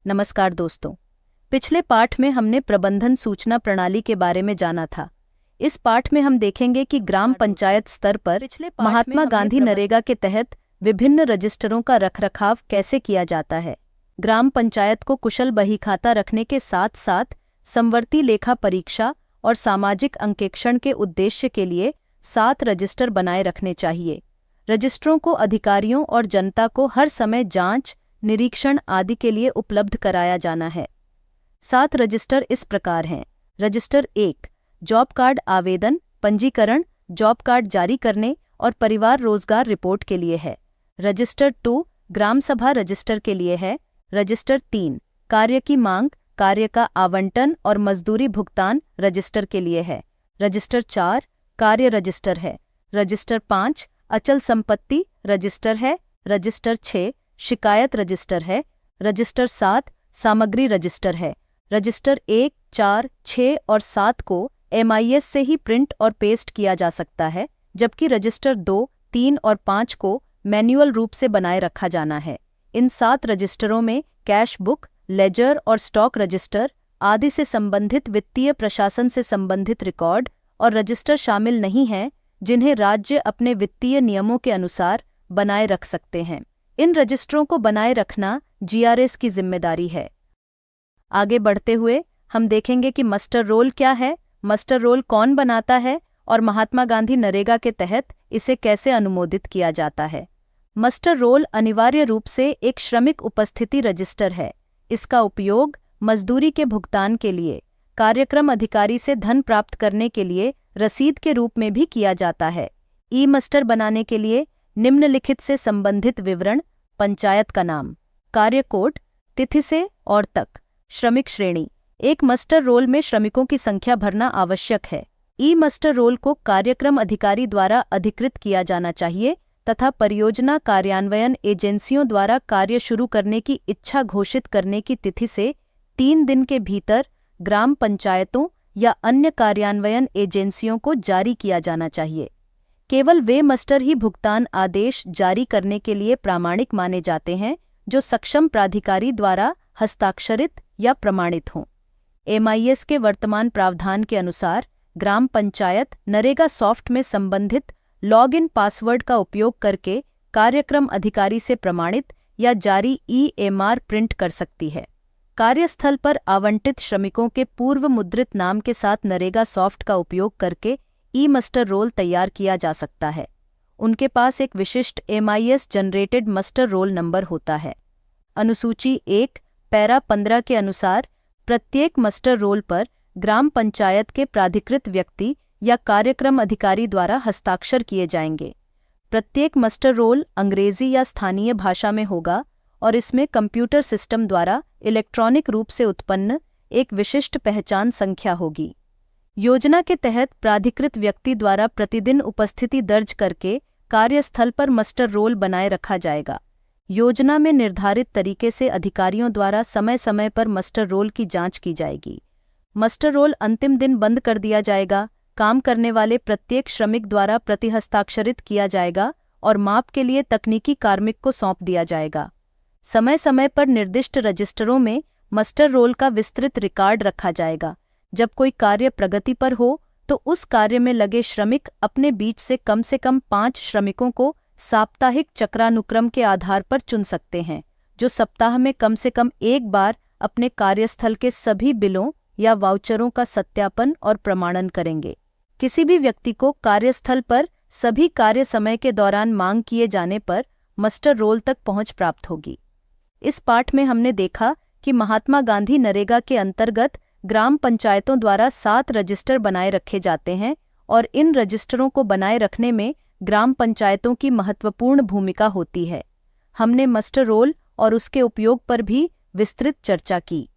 नमस्कार दोस्तों। पिछले पाठ में हमने प्रबंधन सूचना प्रणाली के बारे में जाना था। इस पाठ में हम देखेंगे कि ग्राम पंचायत स्तर पर महात्मा गांधी नरेगा के तहत विभिन्न रजिस्टरों का रखरखाव कैसे किया जाता है। ग्राम पंचायत को कुशल बहीखाता रखने के साथ साथ समवर्ती लेखा परीक्षा और सामाजिक अंकेक्षण के उद्देश्य के लिए 7 रजिस्टर बनाए रखने चाहिए। रजिस्टरों को अधिकारियों और जनता को हर समय जांच, निरीक्षण आदि के लिए उपलब्ध कराया जाना है। 7 रजिस्टर इस प्रकार हैं। रजिस्टर 1 जॉब कार्ड आवेदन, पंजीकरण, जॉब कार्ड जारी करने और परिवार रोजगार रिपोर्ट के लिए है। रजिस्टर 2 ग्राम सभा रजिस्टर के लिए है। रजिस्टर 3 कार्य की मांग, कार्य का आवंटन और मजदूरी भुगतान रजिस्टर के लिए है। रजिस्टर 4 कार्य रजिस्टर है। रजिस्टर 5 अचल संपत्ति रजिस्टर है। रजिस्टर 6 शिकायत रजिस्टर है। रजिस्टर 7 सामग्री रजिस्टर है। रजिस्टर 1, 4, 6 और 7 को MIS से ही प्रिंट और पेस्ट किया जा सकता है, जबकि रजिस्टर 2, 3 और 5 को मैन्युअल रूप से बनाए रखा जाना है। इन 7 रजिस्टरों में कैश बुक, लेजर और स्टॉक रजिस्टर आदि से संबंधित वित्तीय प्रशासन से संबंधित रिकॉर्ड और रजिस्टर शामिल नहीं हैं, जिन्हें राज्य अपने वित्तीय नियमों के अनुसार बनाए रख सकते हैं। इन रजिस्टरों को बनाए रखना GRS की जिम्मेदारी है। आगे बढ़ते हुए हम देखेंगे कि मस्टर रोल क्या है, मस्टर रोल कौन बनाता है और महात्मा गांधी नरेगा के तहत इसे कैसे अनुमोदित किया जाता है। मस्टर रोल अनिवार्य रूप से एक श्रमिक उपस्थिति रजिस्टर है। इसका उपयोग मजदूरी के भुगतान के लिए, कार्यक्रम अधिकारी से धन प्राप्त करने के लिए रसीद के रूप में भी किया जाता है। ई-मस्टर बनाने के लिए निम्नलिखित से संबंधित विवरण: पंचायत का नाम, कार्य कोड, तिथि से और तक, श्रमिक श्रेणी। एक मस्टर रोल में श्रमिकों की संख्या भरना आवश्यक है। ई-मस्टर रोल को कार्यक्रम अधिकारी द्वारा अधिकृत किया जाना चाहिए तथा परियोजना कार्यान्वयन एजेंसियों द्वारा कार्य शुरू करने की इच्छा घोषित करने की तिथि से 3 दिन के भीतर ग्राम पंचायतों या अन्य कार्यान्वयन एजेंसियों को जारी किया जाना चाहिए। केवल वे मस्टर ही भुगतान आदेश जारी करने के लिए प्रामाणिक माने जाते हैं जो सक्षम प्राधिकारी द्वारा हस्ताक्षरित या प्रमाणित हों। MIS के वर्तमान प्रावधान के अनुसार ग्राम पंचायत नरेगा सॉफ्ट में संबंधित लॉग-इन पासवर्ड का उपयोग करके कार्यक्रम अधिकारी से प्रमाणित या जारी EMR प्रिंट कर सकती है। कार्यस्थल पर आवंटित श्रमिकों के पूर्व मुद्रित नाम के साथ नरेगा सॉफ्ट का उपयोग करके ई-मस्टर रोल तैयार किया जा सकता है। उनके पास एक विशिष्ट MIS generated muster roll number होता है। अनुसूची 1 पैरा 15 के अनुसार प्रत्येक मस्टर रोल पर ग्राम पंचायत के प्राधिकृत व्यक्ति या कार्यक्रम अधिकारी द्वारा हस्ताक्षर किए जाएंगे। प्रत्येक मस्टर रोल अंग्रेजी या स्थानीय भाषा में होगा और इसमें कंप्यूटर सिस्टम द्वारा इलेक्ट्रॉनिक रूप से उत्पन्न एक विशिष्ट पहचान संख्या होगी। योजना के तहत प्राधिकृत व्यक्ति द्वारा प्रतिदिन उपस्थिति दर्ज करके कार्यस्थल पर मस्टर रोल बनाए रखा जाएगा। योजना में निर्धारित तरीके से अधिकारियों द्वारा समय समय पर मस्टर रोल की जांच की जाएगी। मस्टर रोल अंतिम दिन बंद कर दिया जाएगा। काम करने वाले प्रत्येक श्रमिक द्वारा प्रतिहस्ताक्षरित किया जाएगा और माप के लिए तकनीकी कार्मिक को सौंप दिया जाएगा। समय समय पर निर्दिष्ट रजिस्टरों में मस्टर रोल का विस्तृत रिकॉर्ड रखा जाएगा। जब कोई कार्य प्रगति पर हो तो उस कार्य में लगे श्रमिक अपने बीच से कम 5 श्रमिकों को साप्ताहिक चक्रानुक्रम के आधार पर चुन सकते हैं, जो सप्ताह में कम से कम एक बार अपने कार्यस्थल के सभी बिलों या वाउचरों का सत्यापन और प्रमाणन करेंगे। किसी भी व्यक्ति को कार्यस्थल पर सभी कार्य समय के दौरान मांग किए जाने पर मस्टर रोल तक पहुंच प्राप्त होगी। इस पाठ में हमने देखा कि महात्मा गांधी नरेगा के अंतर्गत ग्राम पंचायतों द्वारा 7 रजिस्टर बनाए रखे जाते हैं और इन रजिस्टरों को बनाए रखने में ग्राम पंचायतों की महत्वपूर्ण भूमिका होती है। हमने मस्टर रोल और उसके उपयोग पर भी विस्तृत चर्चा की।